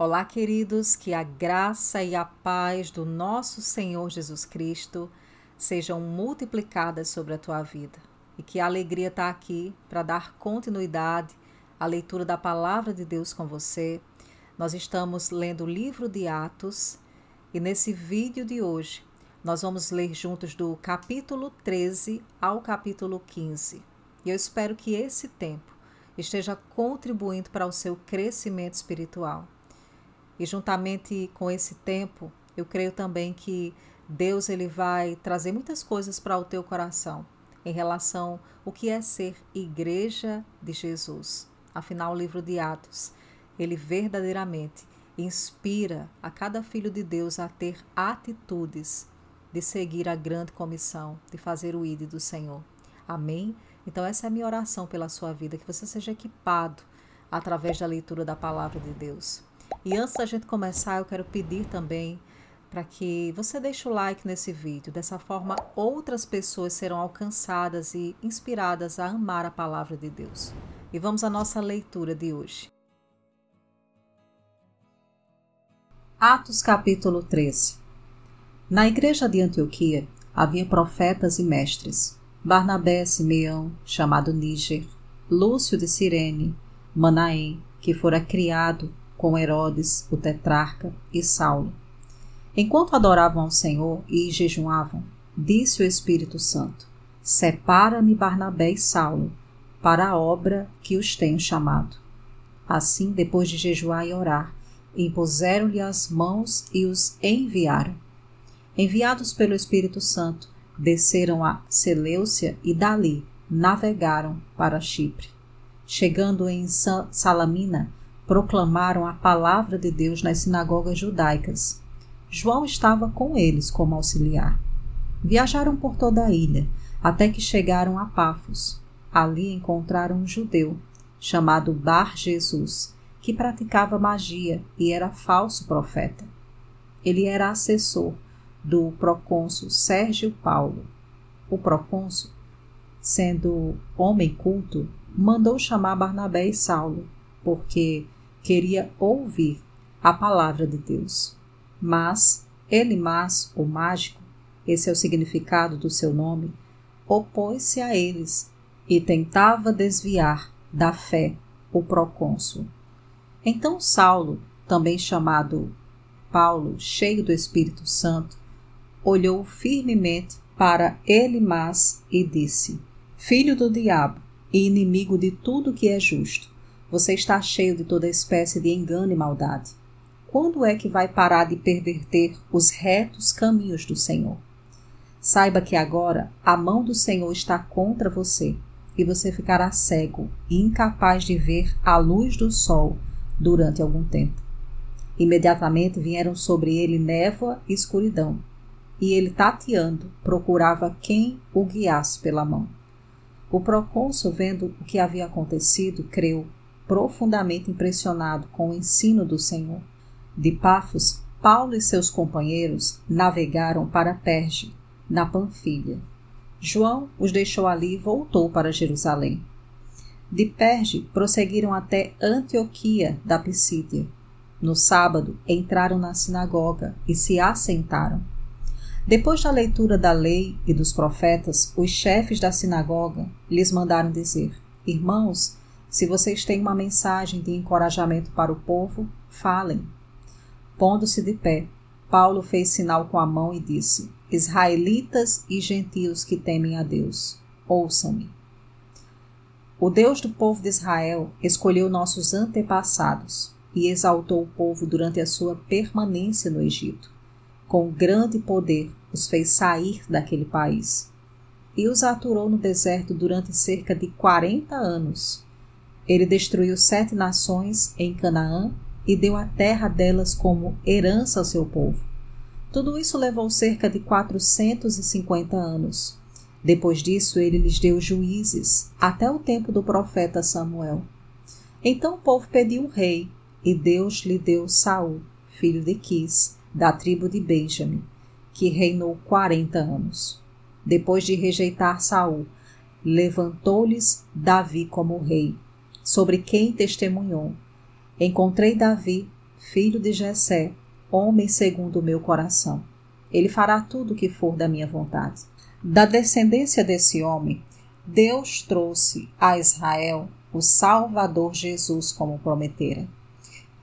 Olá, queridos, que a graça e a paz do nosso Senhor Jesus Cristo sejam multiplicadas sobre a tua vida e que a alegria está aqui para dar continuidade à leitura da palavra de Deus com você. Nós estamos lendo o livro de Atos e nesse vídeo de hoje nós vamos ler juntos do capítulo 13 ao capítulo 15. E eu espero que esse tempo esteja contribuindo para o seu crescimento espiritual. E juntamente com esse tempo, eu creio também que Deus ele vai trazer muitas coisas para o teu coração em relação ao que é ser igreja de Jesus. Afinal, o livro de Atos, ele verdadeiramente inspira a cada filho de Deus a ter atitudes de seguir a grande comissão, de fazer o ID do Senhor. Amém? Então essa é a minha oração pela sua vida, que você seja equipado através da leitura da palavra de Deus. E antes da gente começar, eu quero pedir também para que você deixe o like nesse vídeo. Dessa forma, outras pessoas serão alcançadas e inspiradas a amar a palavra de Deus. E vamos à nossa leitura de hoje. Atos capítulo 13. Na igreja de Antioquia havia profetas e mestres: Barnabé, Simeão, chamado Níger, Lúcio de Cirene, Manaém, que fora criado com Herodes, o tetrarca, e Saulo. Enquanto adoravam ao Senhor e jejuavam, disse o Espírito Santo: Separa-me Barnabé e Saulo para a obra que os tenho chamado. Assim, depois de jejuar e orar, impuseram-lhe as mãos e os enviaram. Enviados pelo Espírito Santo, desceram a Seleucia e dali navegaram para Chipre. Chegando em Salamina, proclamaram a palavra de Deus nas sinagogas judaicas. João estava com eles como auxiliar. Viajaram por toda a ilha, até que chegaram a Pafos. Ali encontraram um judeu, chamado Bar-Jesus, que praticava magia e era falso profeta. Ele era assessor do procônsul Sérgio Paulo. O procônsul, sendo homem culto, mandou chamar Barnabé e Saulo, porque queria ouvir a palavra de Deus. Mas Elimas, o mágico, esse é o significado do seu nome, opôs-se a eles e tentava desviar da fé o procônsul. Então Saulo, também chamado Paulo, cheio do Espírito Santo, olhou firmemente para Elimas e disse: Filho do diabo e inimigo de tudo que é justo, você está cheio de toda espécie de engano e maldade. Quando é que vai parar de perverter os retos caminhos do Senhor? Saiba que agora a mão do Senhor está contra você, e você ficará cego e incapaz de ver a luz do sol durante algum tempo. Imediatamente vieram sobre ele névoa e escuridão, e ele, tateando, procurava quem o guiasse pela mão. O procônsul, vendo o que havia acontecido, creu, profundamente impressionado com o ensino do Senhor. De Pafos, Paulo e seus companheiros navegaram para Perge, na Panfilha. João os deixou ali e voltou para Jerusalém. De Perge, prosseguiram até Antioquia da Pisídia. No sábado, entraram na sinagoga e se assentaram. Depois da leitura da lei e dos profetas, os chefes da sinagoga lhes mandaram dizer: Irmãos, se vocês têm uma mensagem de encorajamento para o povo, falem. Pondo-se de pé, Paulo fez sinal com a mão e disse: Israelitas e gentios que temem a Deus, ouçam-me. O Deus do povo de Israel escolheu nossos antepassados e exaltou o povo durante a sua permanência no Egito. Com grande poder os fez sair daquele país e os aturou no deserto durante cerca de 40 anos. Ele destruiu 7 nações em Canaã e deu a terra delas como herança ao seu povo. Tudo isso levou cerca de 450 anos. Depois disso, ele lhes deu juízes, até o tempo do profeta Samuel. Então o povo pediu um rei, e Deus lhe deu Saul, filho de Quis, da tribo de Benjamim, que reinou 40 anos. Depois de rejeitar Saul, levantou-lhes Davi como rei, sobre quem testemunhou: Encontrei Davi, filho de Jessé, homem segundo o meu coração. Ele fará tudo o que for da minha vontade. Da descendência desse homem, Deus trouxe a Israel o Salvador Jesus, como prometera.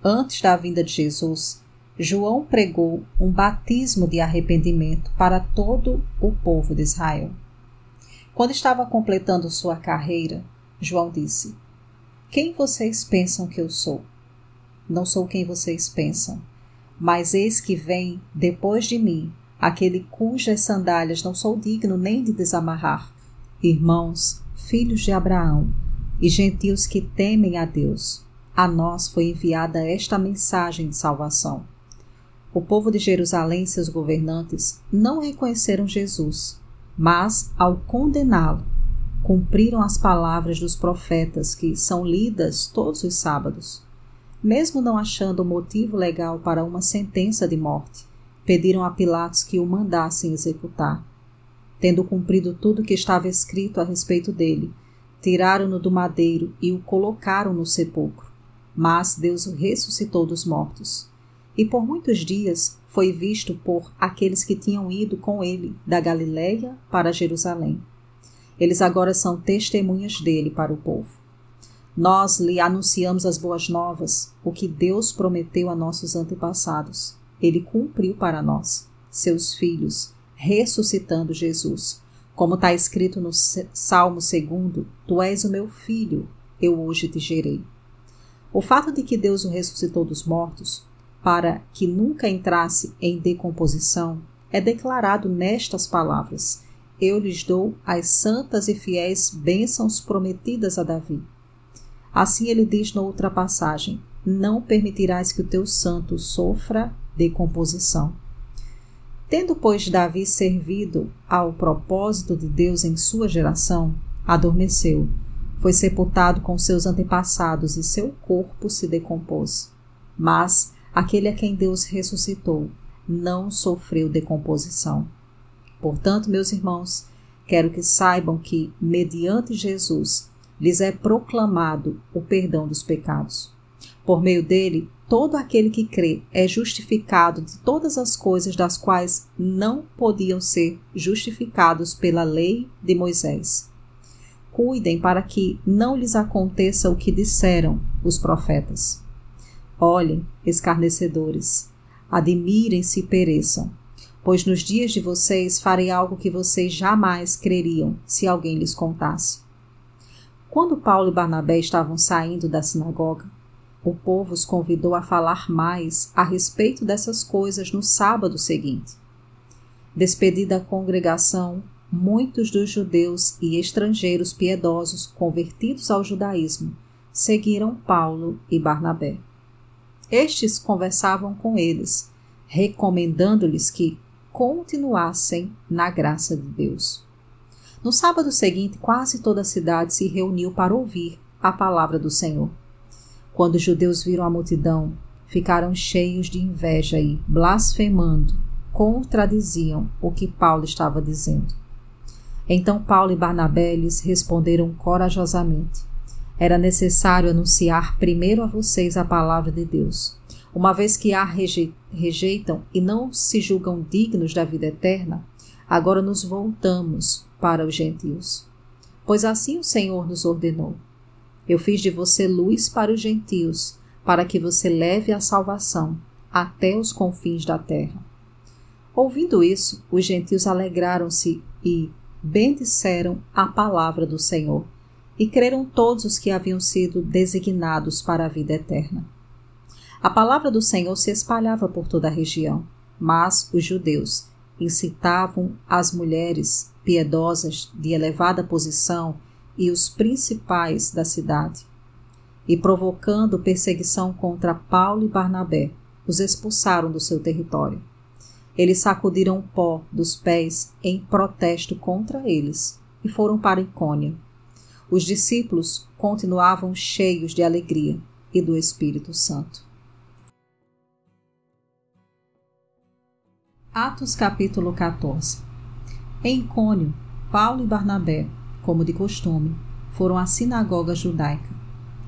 Antes da vinda de Jesus, João pregou um batismo de arrependimento para todo o povo de Israel. Quando estava completando sua carreira, João disse: Quem vocês pensam que eu sou? Não sou quem vocês pensam, mas eis que vem depois de mim aquele cujas sandálias não sou digno nem de desamarrar. Irmãos, filhos de Abraão e gentios que temem a Deus, a nós foi enviada esta mensagem de salvação. O povo de Jerusalém e seus governantes não reconheceram Jesus, mas, ao condená-lo, cumpriram as palavras dos profetas que são lidas todos os sábados. Mesmo não achando motivo legal para uma sentença de morte, pediram a Pilatos que o mandassem executar. Tendo cumprido tudo o que estava escrito a respeito dele, tiraram-no do madeiro e o colocaram no sepulcro. Mas Deus o ressuscitou dos mortos. E por muitos dias foi visto por aqueles que tinham ido com ele da Galiléia para Jerusalém. Eles agora são testemunhas dele para o povo. Nós lhe anunciamos as boas novas, o que Deus prometeu a nossos antepassados. Ele cumpriu para nós, seus filhos, ressuscitando Jesus. Como está escrito no Salmo 2, Tu és o meu filho, eu hoje te gerei. O fato de que Deus o ressuscitou dos mortos, para que nunca entrasse em decomposição, é declarado nestas palavras: Eu lhes dou as santas e fiéis bênçãos prometidas a Davi. Assim ele diz noutra passagem: Não permitirás que o teu santo sofra decomposição. Tendo, pois, Davi servido ao propósito de Deus em sua geração, adormeceu, foi sepultado com seus antepassados e seu corpo se decompôs. Mas aquele a quem Deus ressuscitou não sofreu decomposição. Portanto, meus irmãos, quero que saibam que, mediante Jesus, lhes é proclamado o perdão dos pecados. Por meio dele, todo aquele que crê é justificado de todas as coisas das quais não podiam ser justificados pela lei de Moisés. Cuidem para que não lhes aconteça o que disseram os profetas. Olhem, escarnecedores, admirem-se e pereçam, pois nos dias de vocês farei algo que vocês jamais creriam se alguém lhes contasse. Quando Paulo e Barnabé estavam saindo da sinagoga, o povo os convidou a falar mais a respeito dessas coisas no sábado seguinte. Despedida a congregação, muitos dos judeus e estrangeiros piedosos convertidos ao judaísmo seguiram Paulo e Barnabé. Estes conversavam com eles, recomendando-lhes que continuassem na graça de Deus. No sábado seguinte, quase toda a cidade se reuniu para ouvir a palavra do Senhor. Quando os judeus viram a multidão, ficaram cheios de inveja e, blasfemando, contradiziam o que Paulo estava dizendo. Então Paulo e Barnabé lhes responderam corajosamente: Era necessário anunciar primeiro a vocês a palavra de Deus. Uma vez que a rejeitam e não se julgam dignos da vida eterna, agora nos voltamos para os gentios. Pois assim o Senhor nos ordenou: Eu fiz de você luz para os gentios, para que você leve a salvação até os confins da terra. Ouvindo isso, os gentios alegraram-se e bendisseram a palavra do Senhor, e creram todos os que haviam sido designados para a vida eterna. A palavra do Senhor se espalhava por toda a região, mas os judeus incitavam as mulheres piedosas de elevada posição e os principais da cidade, e provocando perseguição contra Paulo e Barnabé, os expulsaram do seu território. Eles sacudiram o pó dos pés em protesto contra eles e foram para Icônio. Os discípulos continuavam cheios de alegria e do Espírito Santo. Atos capítulo 14. Em Icônio, Paulo e Barnabé, como de costume, foram à sinagoga judaica.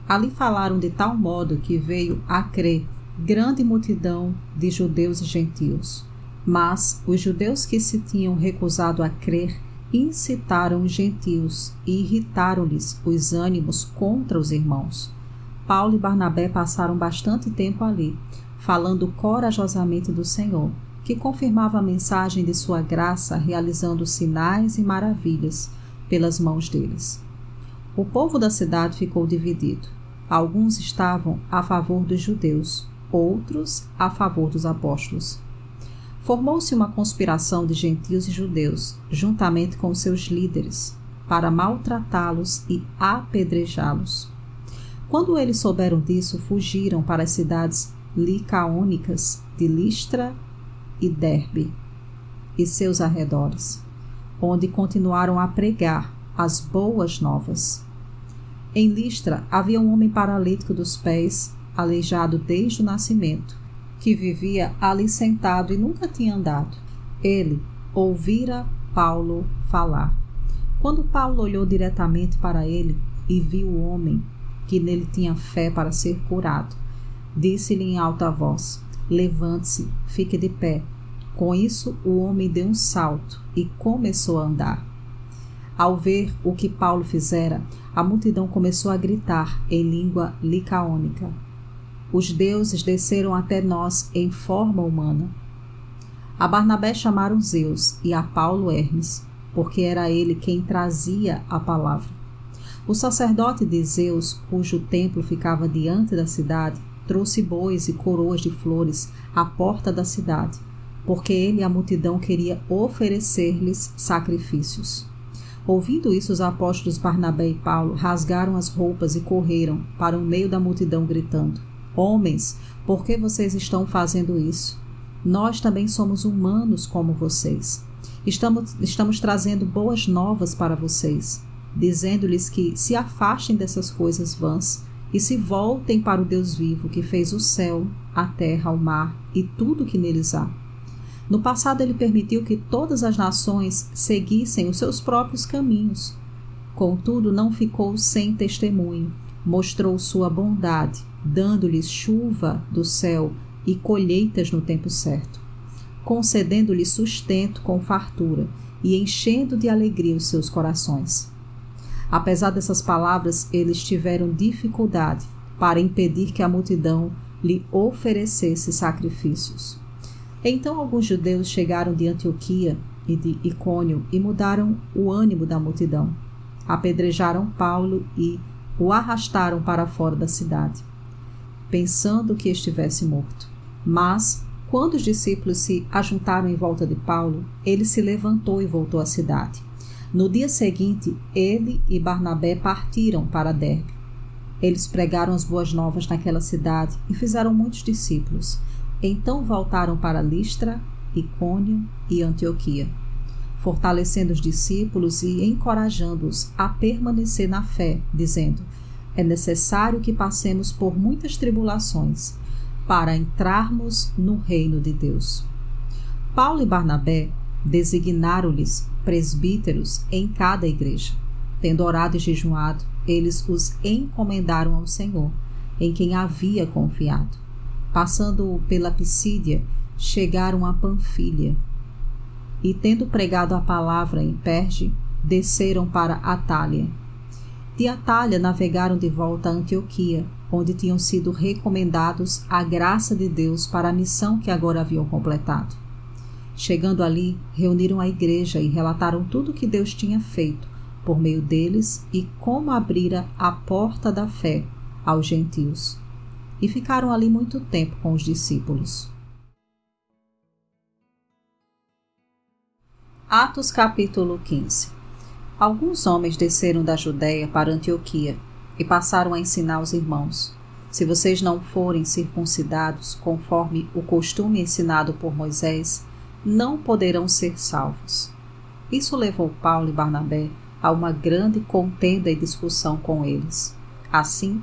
Ali falaram de tal modo que veio a crer grande multidão de judeus e gentios. Mas os judeus que se tinham recusado a crer incitaram os gentios e irritaram-lhes os ânimos contra os irmãos. Paulo e Barnabé passaram bastante tempo ali, falando corajosamente do Senhor, que confirmava a mensagem de sua graça, realizando sinais e maravilhas pelas mãos deles. O povo da cidade ficou dividido. Alguns estavam a favor dos judeus, outros a favor dos apóstolos. Formou-se uma conspiração de gentios e judeus, juntamente com seus líderes, para maltratá-los e apedrejá-los. Quando eles souberam disso, fugiram para as cidades licaônicas de Listra e Derbe e seus arredores, onde continuaram a pregar as boas novas. Em Listra havia um homem paralítico dos pés, aleijado desde o nascimento, que vivia ali sentado e nunca tinha andado. Ele ouvira Paulo falar. Quando Paulo olhou diretamente para ele e viu o homem, que nele tinha fé para ser curado, disse-lhe em alta voz: levante-se, fique de pé. Com isso, o homem deu um salto e começou a andar. Ao ver o que Paulo fizera, a multidão começou a gritar em língua licaônica: os deuses desceram até nós em forma humana. A Barnabé chamaram Zeus e a Paulo Hermes, porque era ele quem trazia a palavra. O sacerdote de Zeus, cujo templo ficava diante da cidade, trouxe bois e coroas de flores à porta da cidade, porque ele e a multidão queria oferecer-lhes sacrifícios. Ouvindo isso, os apóstolos Barnabé e Paulo rasgaram as roupas e correram para o meio da multidão gritando: homens, por que vocês estão fazendo isso? Nós também somos humanos como vocês. Estamos trazendo boas novas para vocês, dizendo-lhes que se afastem dessas coisas vãs e se voltem para o Deus vivo, que fez o céu, a terra, o mar e tudo que neles há. No passado ele permitiu que todas as nações seguissem os seus próprios caminhos. Contudo, não ficou sem testemunho. Mostrou sua bondade, dando-lhes chuva do céu e colheitas no tempo certo, concedendo-lhes sustento com fartura e enchendo de alegria os seus corações. Apesar dessas palavras, eles tiveram dificuldade para impedir que a multidão lhe oferecesse sacrifícios. Então alguns judeus chegaram de Antioquia e de Icônio e mudaram o ânimo da multidão. Apedrejaram Paulo e o arrastaram para fora da cidade, pensando que estivesse morto. Mas, quando os discípulos se ajuntaram em volta de Paulo, ele se levantou e voltou à cidade. No dia seguinte, ele e Barnabé partiram para Derbe. Eles pregaram as boas novas naquela cidade e fizeram muitos discípulos. Então voltaram para Listra, Icônio e Antioquia, fortalecendo os discípulos e encorajando-os a permanecer na fé, dizendo: é necessário que passemos por muitas tribulações para entrarmos no reino de Deus. Paulo e Barnabé designaram-lhes presbíteros em cada igreja. Tendo orado e jejuado, eles os encomendaram ao Senhor, em quem havia confiado. Passando pela Pisídia, chegaram a Panfilha, e tendo pregado a palavra em Perge, desceram para Atália. De Atália navegaram de volta a Antioquia, onde tinham sido recomendados à graça de Deus para a missão que agora haviam completado. Chegando ali, reuniram a igreja e relataram tudo o que Deus tinha feito por meio deles e como abrira a porta da fé aos gentios. E ficaram ali muito tempo com os discípulos. Atos capítulo 15. Alguns homens desceram da Judéia para Antioquia e passaram a ensinar os irmãos: se vocês não forem circuncidados conforme o costume ensinado por Moisés, não poderão ser salvos. Isso levou Paulo e Barnabé a uma grande contenda e discussão com eles. Assim,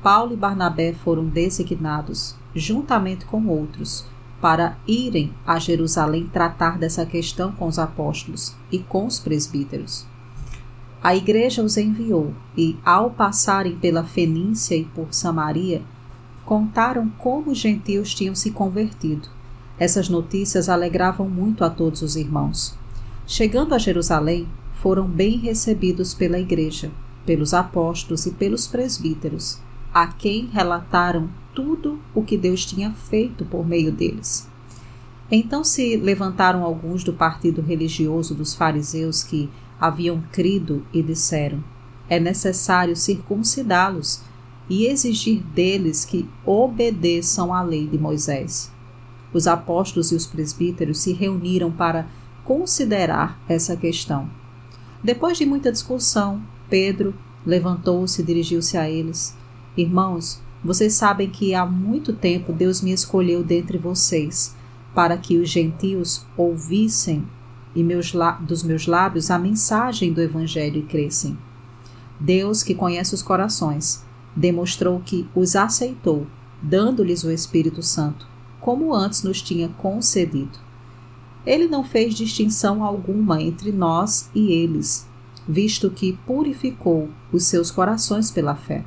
Paulo e Barnabé foram designados, juntamente com outros, para irem a Jerusalém tratar dessa questão com os apóstolos e com os presbíteros. A igreja os enviou e, ao passarem pela Fenícia e por Samaria, contaram como os gentios tinham se convertido. Essas notícias alegravam muito a todos os irmãos. Chegando a Jerusalém, foram bem recebidos pela igreja, pelos apóstolos e pelos presbíteros, a quem relataram tudo o que Deus tinha feito por meio deles. Então se levantaram alguns do partido religioso dos fariseus que haviam crido e disseram: é necessário circuncidá-los e exigir deles que obedeçam à lei de Moisés. Os apóstolos e os presbíteros se reuniram para considerar essa questão. Depois de muita discussão, Pedro levantou-se e dirigiu-se a eles: Irmãos, vocês sabem que há muito tempo Deus me escolheu dentre vocês, para que os gentios ouvissem dos meus lábios a mensagem do Evangelho e crescem. Deus, que conhece os corações, demonstrou que os aceitou, dando-lhes o Espírito Santo, como antes nos tinha concedido. Ele não fez distinção alguma entre nós e eles, visto que purificou os seus corações pela fé.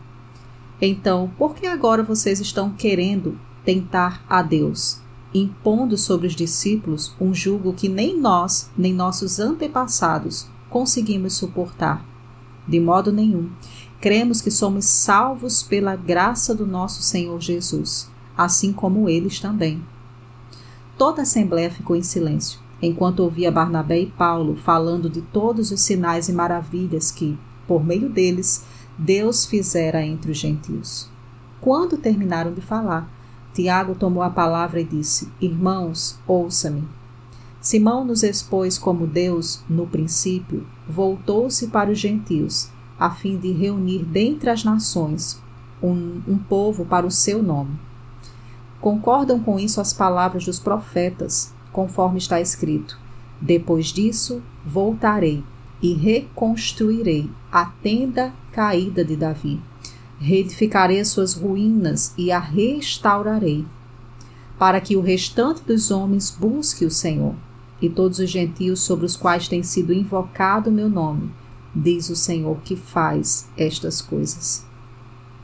Então, por que agora vocês estão querendo tentar a Deus, impondo sobre os discípulos um jugo que nem nós, nem nossos antepassados conseguimos suportar? De modo nenhum. Cremos que somos salvos pela graça do nosso Senhor Jesus, assim como eles também. Toda a assembleia ficou em silêncio, enquanto ouvia Barnabé e Paulo falando de todos os sinais e maravilhas que, por meio deles, Deus fizera entre os gentios. Quando terminaram de falar, Tiago tomou a palavra e disse: Irmãos, ouça-me. Simão nos expôs como Deus, no princípio, voltou-se para os gentios, a fim de reunir dentre as nações um povo para o seu nome. Concordam com isso as palavras dos profetas, conforme está escrito: Depois disso, voltarei e reconstruirei a tenda caída de Davi. Reedificarei suas ruínas e a restaurarei, para que o restante dos homens busque o Senhor, e todos os gentios sobre os quais tem sido invocado o meu nome, diz o Senhor que faz estas coisas.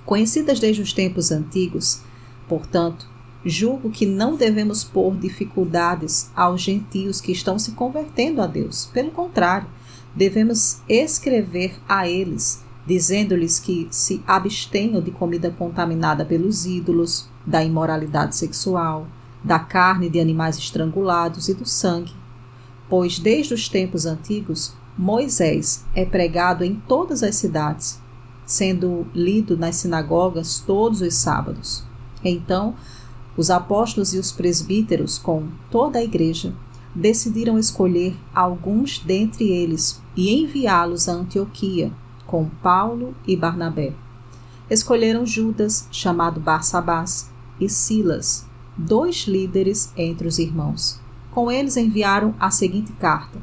Conhecidas desde os tempos antigos, portanto, julgo que não devemos pôr dificuldades aos gentios que estão se convertendo a Deus. Pelo contrário, devemos escrever a eles, dizendo-lhes que se abstenham de comida contaminada pelos ídolos, da imoralidade sexual, da carne de animais estrangulados e do sangue. Pois desde os tempos antigos, Moisés é pregado em todas as cidades, sendo lido nas sinagogas todos os sábados. Então, os apóstolos e os presbíteros, com toda a igreja, decidiram escolher alguns dentre eles e enviá-los a Antioquia, com Paulo e Barnabé. Escolheram Judas, chamado Barsabás, e Silas, 2 líderes entre os irmãos. Com eles enviaram a seguinte carta: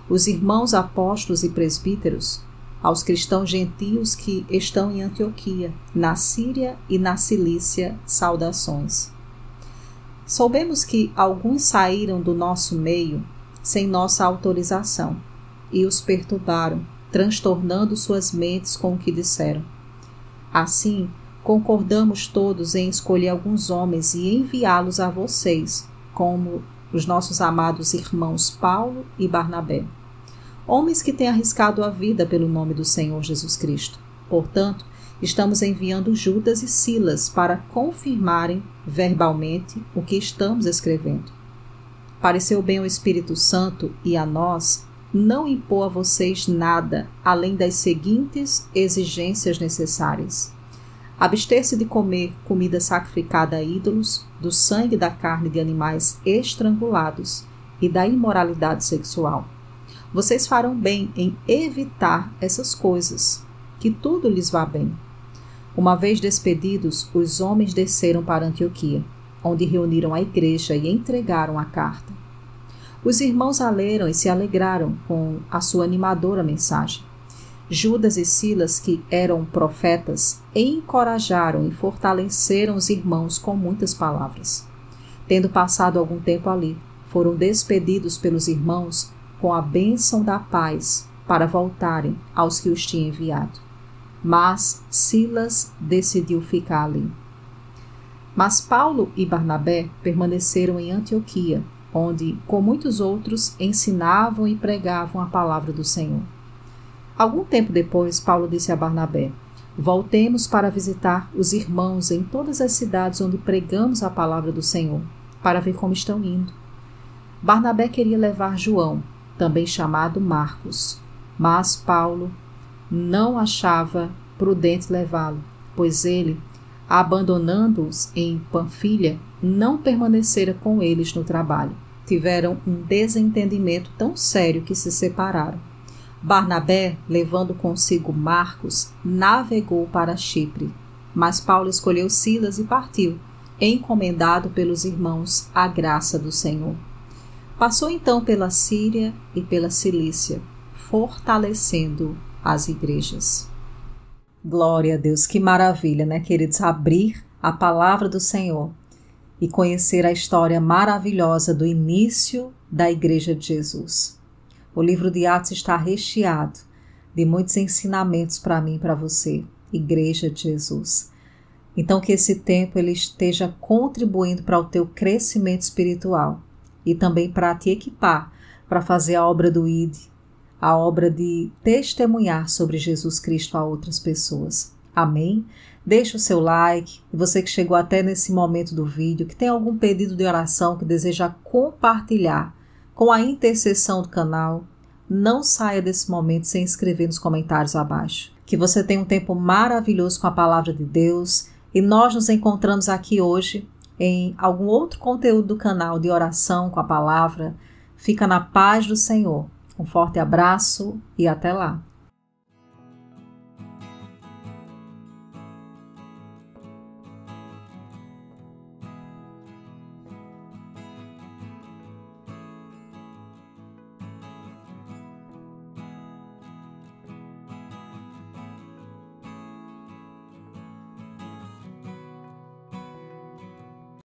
Os irmãos apóstolos e presbíteros, aos cristãos gentios que estão em Antioquia, na Síria e na Cilícia, saudações. Soubemos que alguns saíram do nosso meio sem nossa autorização e os perturbaram, transtornando suas mentes com o que disseram. Assim, concordamos todos em escolher alguns homens e enviá-los a vocês, como os nossos amados irmãos Paulo e Barnabé, homens que têm arriscado a vida pelo nome do Senhor Jesus Cristo. Portanto, estamos enviando Judas e Silas para confirmarem verbalmente o que estamos escrevendo. Pareceu bem ao Espírito Santo e a nós não impor a vocês nada além das seguintes exigências necessárias: abster-se de comer comida sacrificada a ídolos, do sangue da carne de animais estrangulados e da imoralidade sexual. Vocês farão bem em evitar essas coisas, que tudo lhes vá bem. Uma vez despedidos, os homens desceram para Antioquia, onde reuniram a igreja e entregaram a carta. Os irmãos a leram e se alegraram com a sua animadora mensagem. Judas e Silas, que eram profetas, encorajaram e fortaleceram os irmãos com muitas palavras. Tendo passado algum tempo ali, foram despedidos pelos irmãos com a bênção da paz para voltarem aos que os tinha enviado. Mas Silas decidiu ficar ali. Mas Paulo e Barnabé permaneceram em Antioquia, onde, com muitos outros, ensinavam e pregavam a palavra do Senhor. Algum tempo depois, Paulo disse a Barnabé: voltemos para visitar os irmãos em todas as cidades onde pregamos a palavra do Senhor, para ver como estão indo. Barnabé queria levar João, também chamado Marcos, mas Paulo não achava prudente levá-lo, pois ele, abandonando-os em Panfilha, não permanecera com eles no trabalho. Tiveram um desentendimento tão sério que se separaram. Barnabé, levando consigo Marcos, navegou para Chipre, mas Paulo escolheu Silas e partiu, encomendado pelos irmãos à graça do Senhor. Passou então pela Síria e pela Cilícia, fortalecendo as igrejas. Glória a Deus, que maravilha, né, queridos? Abrir a palavra do Senhor e conhecer a história maravilhosa do início da Igreja de Jesus. O livro de Atos está recheado de muitos ensinamentos para mim e para você, Igreja de Jesus. Então, que esse tempo ele esteja contribuindo para o teu crescimento espiritual e também para te equipar para fazer a obra do ID, a obra de testemunhar sobre Jesus Cristo a outras pessoas. Amém? Deixa o seu like. E você que chegou até nesse momento do vídeo, que tem algum pedido de oração que deseja compartilhar com a intercessão do canal, não saia desse momento sem escrever nos comentários abaixo. Que você tenha um tempo maravilhoso com a palavra de Deus e nós nos encontramos aqui hoje em algum outro conteúdo do canal de oração com a palavra. Fica na paz do Senhor. Um forte abraço e até lá.